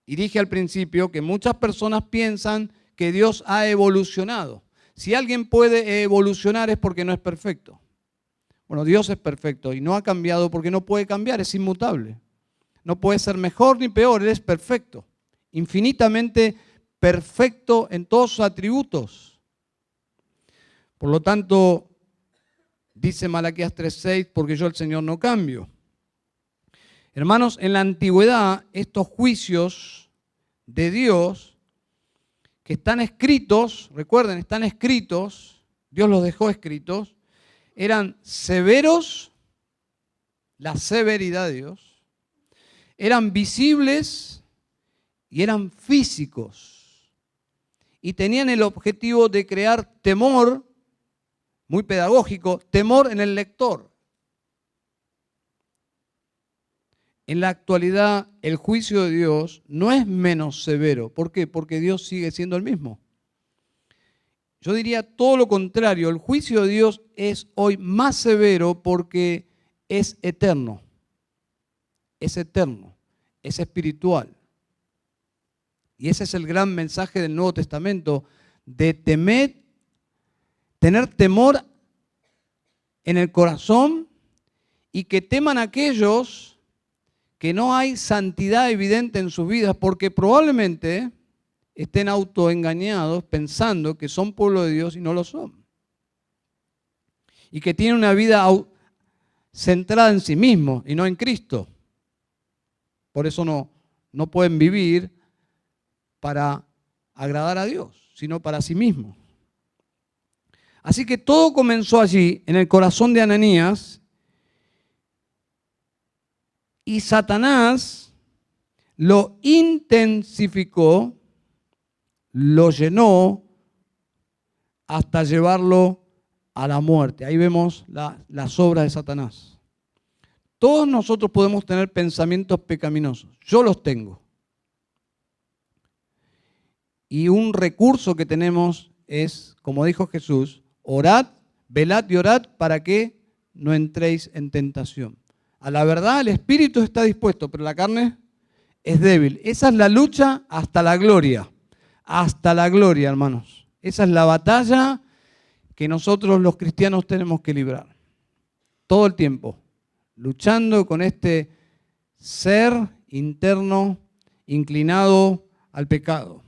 Y dije al principio que muchas personas piensan que Dios ha evolucionado. Si alguien puede evolucionar es porque no es perfecto. Bueno, Dios es perfecto y no ha cambiado porque no puede cambiar, es inmutable. No puede ser mejor ni peor, Él es perfecto. Infinitamente perfecto en todos sus atributos. Por lo tanto, dice Malaquías 3:6, porque yo el Señor no cambio. Hermanos, en la antigüedad estos juicios de Dios que están escritos, recuerden, están escritos, Dios los dejó escritos, eran severos, la severidad de Dios, eran visibles y eran físicos. Y tenían el objetivo de crear temor, muy pedagógico, temor en el lector. En la actualidad, el juicio de Dios no es menos severo. ¿Por qué? Porque Dios sigue siendo el mismo. Yo diría todo lo contrario. El juicio de Dios es hoy más severo porque es eterno. Es eterno. Es espiritual. Y ese es el gran mensaje del Nuevo Testamento, de temer, tener temor en el corazón y que teman aquellos que no hay santidad evidente en sus vidas, porque probablemente estén autoengañados pensando que son pueblo de Dios y no lo son. Y que tienen una vida centrada en sí mismos y no en Cristo. Por eso no pueden vivir para agradar a Dios, sino para sí mismos. Así que todo comenzó allí, en el corazón de Ananías, y Satanás lo intensificó, lo llenó hasta llevarlo a la muerte. Ahí vemos las obras de Satanás. Todos nosotros podemos tener pensamientos pecaminosos. Yo los tengo. Y un recurso que tenemos es, como dijo Jesús, orad, velad y orad para que no entréis en tentación. A la verdad, el espíritu está dispuesto, pero la carne es débil. Esa es la lucha hasta la gloria. Hasta la gloria, hermanos. Esa es la batalla que nosotros los cristianos tenemos que librar. Todo el tiempo. Luchando con este ser interno inclinado al pecado.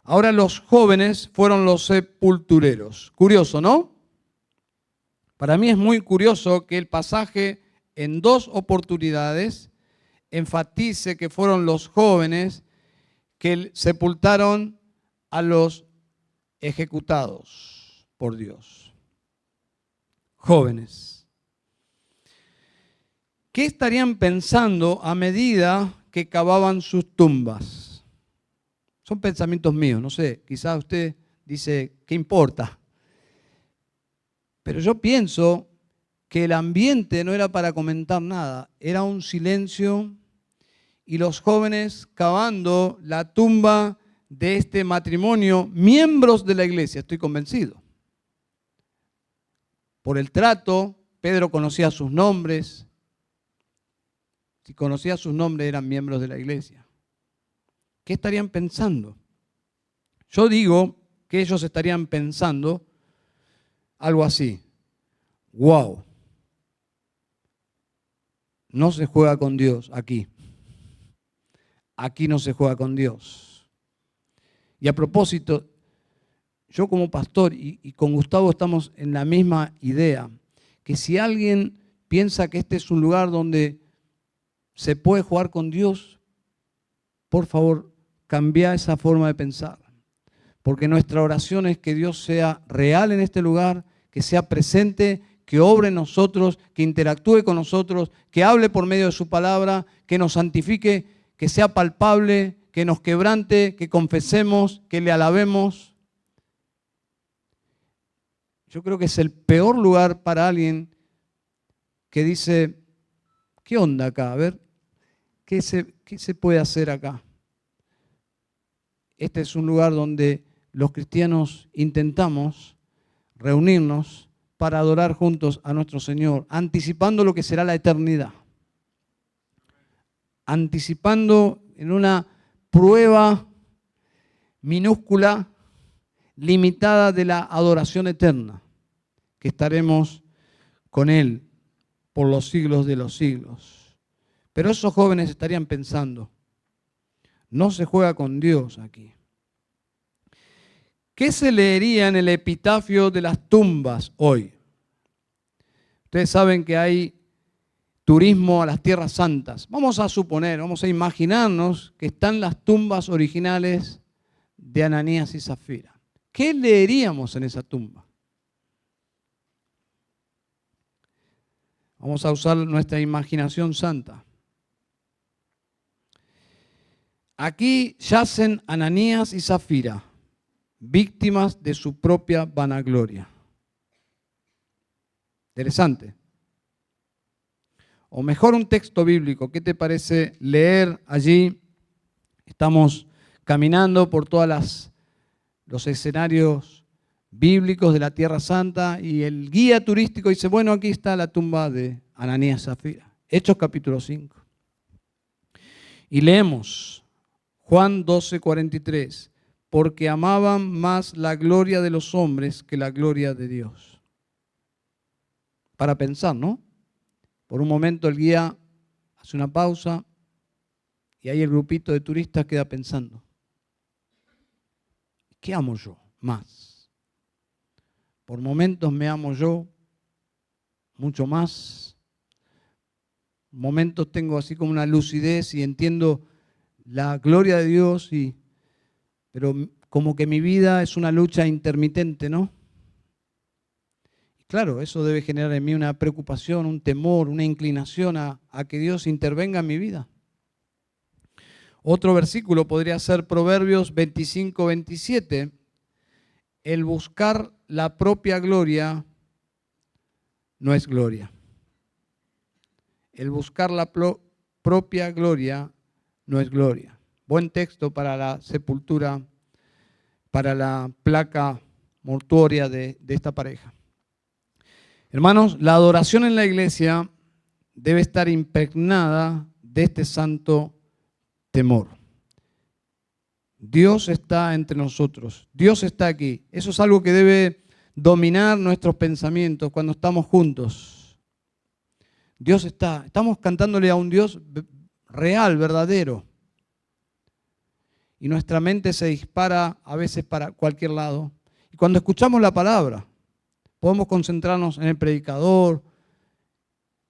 Ahora los jóvenes fueron los sepultureros. Curioso, ¿no? Para mí es muy curioso que el pasaje en dos oportunidades enfatice que fueron los jóvenes que sepultaron a los ejecutados por Dios. Jóvenes. ¿Qué estarían pensando a medida que cavaban sus tumbas? Son pensamientos míos, no sé, quizás usted dice, ¿qué importa? Pero yo pienso que el ambiente no era para comentar nada, era un silencio y los jóvenes cavando la tumba de este matrimonio, miembros de la iglesia, estoy convencido. Por el trato, Pedro conocía sus nombres. Si conocía sus nombres, eran miembros de la iglesia. ¿Qué estarían pensando? Yo digo que ellos estarían pensando algo así. ¡Wow! No se juega con Dios aquí. Aquí no se juega con Dios. Y a propósito, yo como pastor y con Gustavo estamos en la misma idea, que si alguien piensa que este es un lugar donde se puede jugar con Dios, por favor, cambia esa forma de pensar. Porque nuestra oración es que Dios sea real en este lugar, que sea presente, que obre en nosotros, que interactúe con nosotros, que hable por medio de su palabra, que nos santifique, que sea palpable, que nos quebrante, que confesemos, que le alabemos. Yo creo que es el peor lugar para alguien que dice, ¿qué onda acá? A ver, ¿qué se puede hacer acá? Este es un lugar donde los cristianos intentamos reunirnos para adorar juntos a nuestro Señor, anticipando lo que será la eternidad. Anticipando en una prueba minúscula, limitada de la adoración eterna, que estaremos con Él por los siglos de los siglos. Pero esos jóvenes estarían pensando, no se juega con Dios aquí. ¿Qué se leería en el epitafio de las tumbas hoy? Ustedes saben que hay turismo a las tierras santas. Vamos a suponer, vamos a imaginarnos que están las tumbas originales de Ananías y Zafira. ¿Qué leeríamos en esa tumba? Vamos a usar nuestra imaginación santa. Aquí yacen Ananías y Zafira, víctimas de su propia vanagloria. Interesante. O mejor un texto bíblico, ¿qué te parece leer allí? Estamos caminando por todos los escenarios bíblicos de la Tierra Santa y el guía turístico dice, bueno, aquí está la tumba de Ananías y Zafira. Hechos capítulo 5. Y leemos Juan 12:43, porque amaban más la gloria de los hombres que la gloria de Dios. Para pensar, ¿no? Por un momento el guía hace una pausa y ahí el grupito de turistas queda pensando. ¿Qué amo yo más? Por momentos me amo yo mucho más. Momentos tengo así como una lucidez y entiendo la gloria de Dios, pero como que mi vida es una lucha intermitente, ¿no? Y claro, eso debe generar en mí una preocupación, un temor, una inclinación a que Dios intervenga en mi vida. Otro versículo podría ser Proverbios 25:27. El buscar la propia gloria no es gloria. El buscar la propia gloria no es gloria. Buen texto para la sepultura, para la placa mortuoria de esta pareja. Hermanos, la adoración en la iglesia debe estar impregnada de este santo temor. Dios está entre nosotros, Dios está aquí. Eso es algo que debe dominar nuestros pensamientos cuando estamos juntos. Dios está, estamos cantándole a un Dios real, verdadero. Y nuestra mente se dispara a veces para cualquier lado. Y cuando escuchamos la palabra, podemos concentrarnos en el predicador,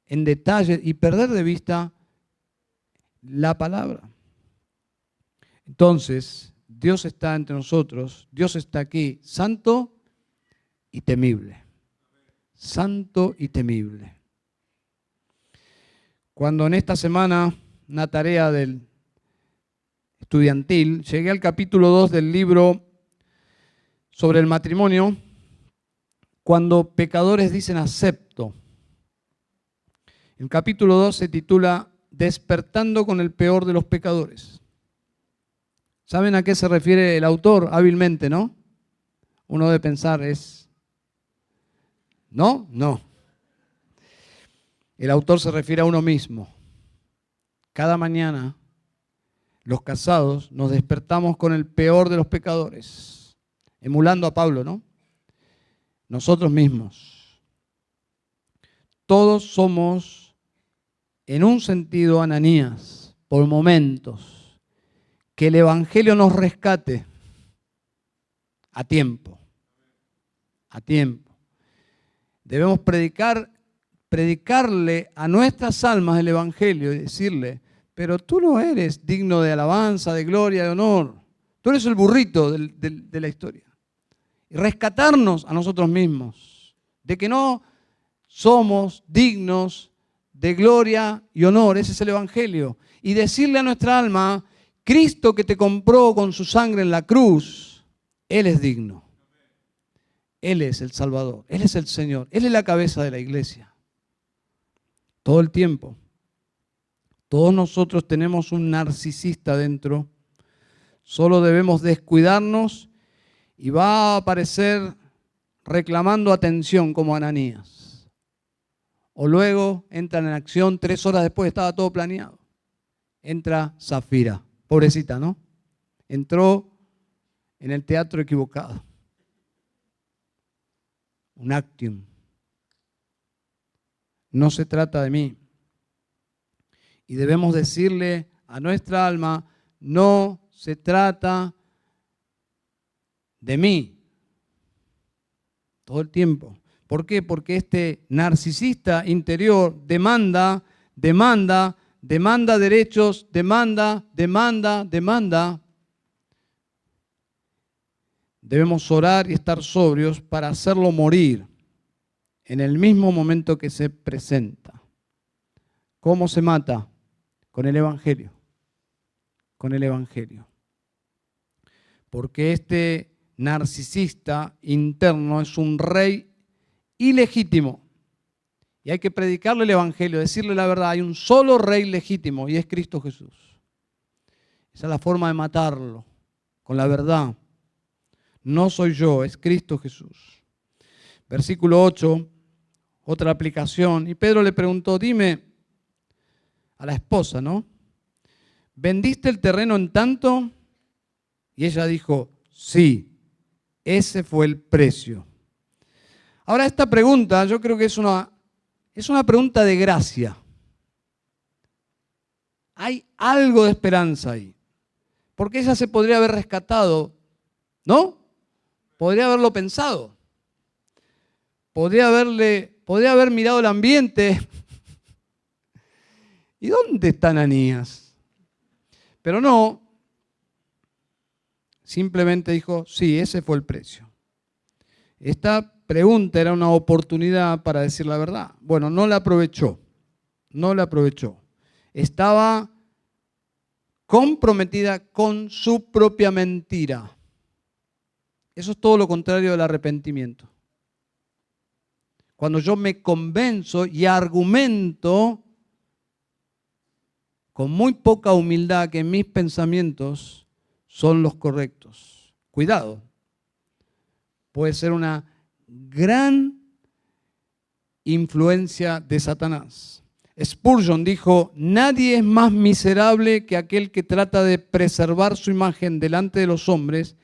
en detalles y perder de vista la palabra. Entonces, Dios está entre nosotros, Dios está aquí, santo y temible. Santo y temible. Cuando en esta semana, una tarea del estudiantil, llegué al capítulo 2 del libro sobre el matrimonio, cuando pecadores dicen acepto. El capítulo 2 se titula Despertando con el peor de los pecadores. ¿Saben a qué se refiere el autor hábilmente, no? Uno debe pensar, ¿no? No. El autor se refiere a uno mismo. Cada mañana los casados nos despertamos con el peor de los pecadores, emulando a Pablo, ¿no? Nosotros mismos. Todos somos, en un sentido, Ananías, por momentos. Que el Evangelio nos rescate a tiempo. A tiempo. Debemos predicarle a nuestras almas el Evangelio y decirle, pero tú no eres digno de alabanza, de gloria, de honor. Tú eres el burrito de la historia. Y rescatarnos a nosotros mismos, de que no somos dignos de gloria y honor. Ese es el Evangelio. Y decirle a nuestra alma, Cristo que te compró con su sangre en la cruz, Él es digno. Él es el Salvador, Él es el Señor, Él es la cabeza de la iglesia. Todo el tiempo. Todos nosotros tenemos un narcisista dentro. Solo debemos descuidarnos y va a aparecer reclamando atención como Ananías. O luego entran en acción, 3 horas después estaba todo planeado. Entra Zafira, pobrecita, ¿no? Entró en el teatro equivocado. Un actium. No se trata de mí. Y debemos decirle a nuestra alma, no se trata de mí. Todo el tiempo. ¿Por qué? Porque este narcisista interior demanda demanda derechos, demanda. Debemos orar y estar sobrios para hacerlo morir en el mismo momento que se presenta. ¿Cómo se mata? Con el Evangelio. Con el Evangelio. Porque este narcisista interno es un rey ilegítimo. Y hay que predicarle el Evangelio, decirle la verdad. Hay un solo rey legítimo y es Cristo Jesús. Esa es la forma de matarlo, con la verdad. No soy yo, es Cristo Jesús. Versículo 8, otra aplicación. Y Pedro le preguntó, dime, a la esposa, ¿no? ¿Vendiste el terreno en tanto? Y ella dijo, sí, ese fue el precio. Ahora esta pregunta yo creo que es una pregunta de gracia. Hay algo de esperanza ahí. Porque ella se podría haber rescatado, ¿no? Podría haberlo pensado. Podría haber mirado el ambiente. ¿Y dónde está Ananías? Pero no. Simplemente dijo, sí, ese fue el precio. Esta pregunta era una oportunidad para decir la verdad. Bueno, no la aprovechó. No la aprovechó. Estaba comprometida con su propia mentira. Eso es todo lo contrario del arrepentimiento. Cuando yo me convenzo y argumento con muy poca humildad que mis pensamientos son los correctos. Cuidado. Puede ser una gran influencia de Satanás. Spurgeon dijo, nadie es más miserable que aquel que trata de preservar su imagen delante de los hombres,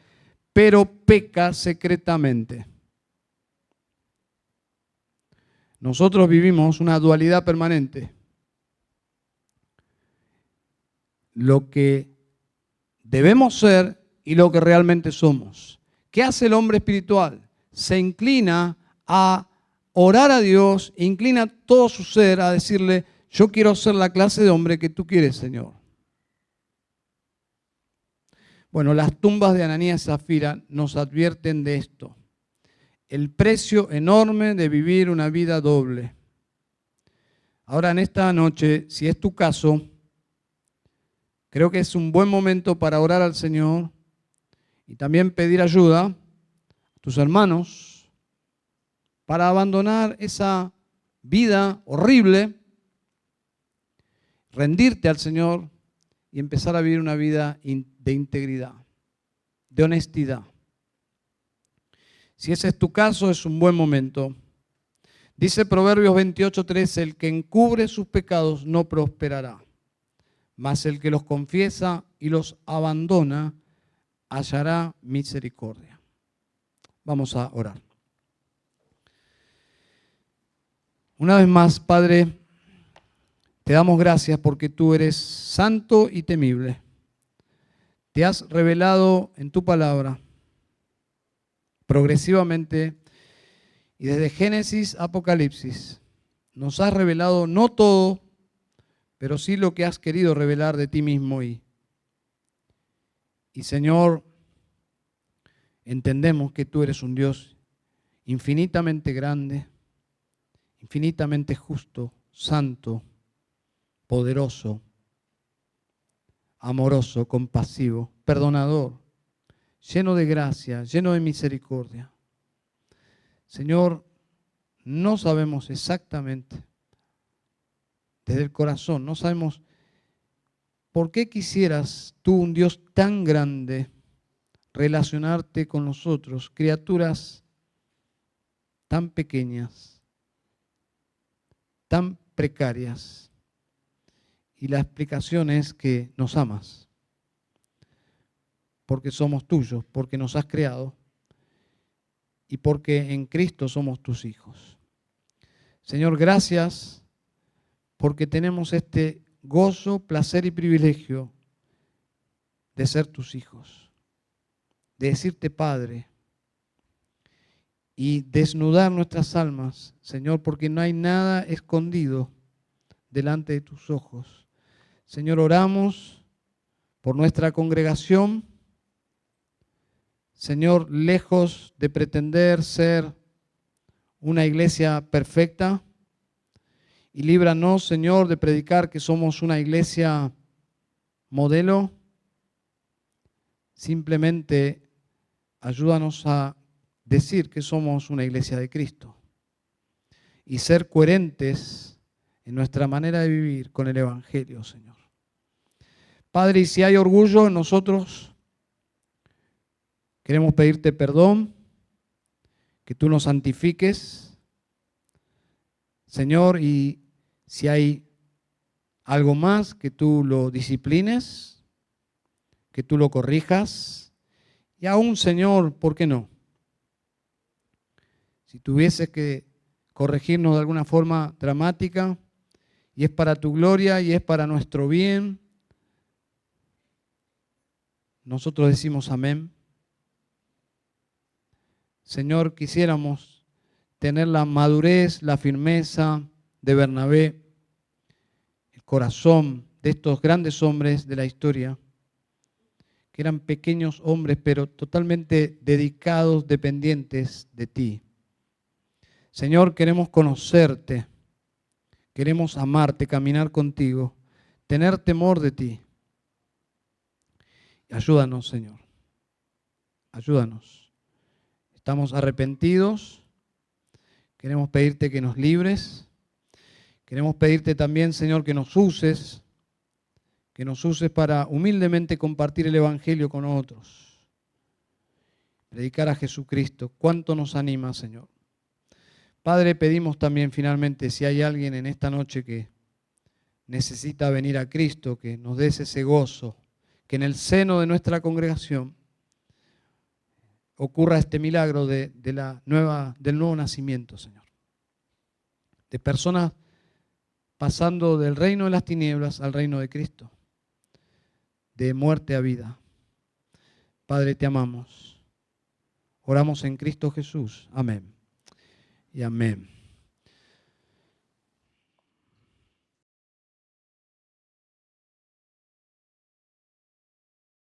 pero peca secretamente. Nosotros vivimos una dualidad permanente. Lo que debemos ser y lo que realmente somos. ¿Qué hace el hombre espiritual? Se inclina a orar a Dios, inclina todo su ser a decirle, yo quiero ser la clase de hombre que tú quieres, Señor. Bueno, las tumbas de Ananías y Zafira nos advierten de esto. El precio enorme de vivir una vida doble. Ahora, en esta noche, si es tu caso, creo que es un buen momento para orar al Señor y también pedir ayuda a tus hermanos para abandonar esa vida horrible, rendirte al Señor y empezar a vivir una vida de integridad, de honestidad. Si ese es tu caso, es un buen momento. Dice Proverbios 28:13, el que encubre sus pecados no prosperará, mas el que los confiesa y los abandona hallará misericordia. Vamos a orar. Una vez más, Padre, te damos gracias porque tú eres santo y temible. Te has revelado en tu palabra progresivamente y desde Génesis a Apocalipsis. Nos has revelado no todo, pero sí lo que has querido revelar de ti mismo. Y Señor, entendemos que tú eres un Dios infinitamente grande, infinitamente justo, santo, poderoso, amoroso, compasivo, perdonador, lleno de gracia, lleno de misericordia. Señor, no sabemos exactamente, desde el corazón, no sabemos por qué quisieras tú, un Dios tan grande, relacionarte con nosotros, criaturas tan pequeñas, tan precarias. Y la explicación es que nos amas, porque somos tuyos, porque nos has creado y porque en Cristo somos tus hijos. Señor, gracias porque tenemos este gozo, placer y privilegio de ser tus hijos, de decirte Padre y desnudar nuestras almas, Señor, porque no hay nada escondido delante de tus ojos. Señor, oramos por nuestra congregación. Señor, lejos de pretender ser una iglesia perfecta, y líbranos, Señor, de predicar que somos una iglesia modelo. Simplemente ayúdanos a decir que somos una iglesia de Cristo y ser coherentes en nuestra manera de vivir con el Evangelio, Señor. Padre, y si hay orgullo en nosotros, queremos pedirte perdón, que tú nos santifiques, Señor, y si hay algo más, que tú lo disciplines, que tú lo corrijas, y aún, Señor, ¿por qué no? Si tuvieses que corregirnos de alguna forma dramática, y es para tu gloria y es para nuestro bien, nosotros decimos amén. Señor, quisiéramos tener la madurez, la firmeza de Bernabé, el corazón de estos grandes hombres de la historia, que eran pequeños hombres, pero totalmente dedicados, dependientes de ti. Señor, queremos conocerte, queremos amarte, caminar contigo, tener temor de ti. Ayúdanos, Señor, ayúdanos. Estamos arrepentidos, queremos pedirte que nos libres, queremos pedirte también, Señor, que nos uses para humildemente compartir el Evangelio con otros, predicar a Jesucristo. ¿Cuánto nos anima, Señor? Padre, pedimos también finalmente, si hay alguien en esta noche que necesita venir a Cristo, que nos des ese gozo, que en el seno de nuestra congregación ocurra este milagro del nuevo nacimiento, Señor. De personas pasando del reino de las tinieblas al reino de Cristo, de muerte a vida. Padre, te amamos. Oramos en Cristo Jesús. Amén y amén.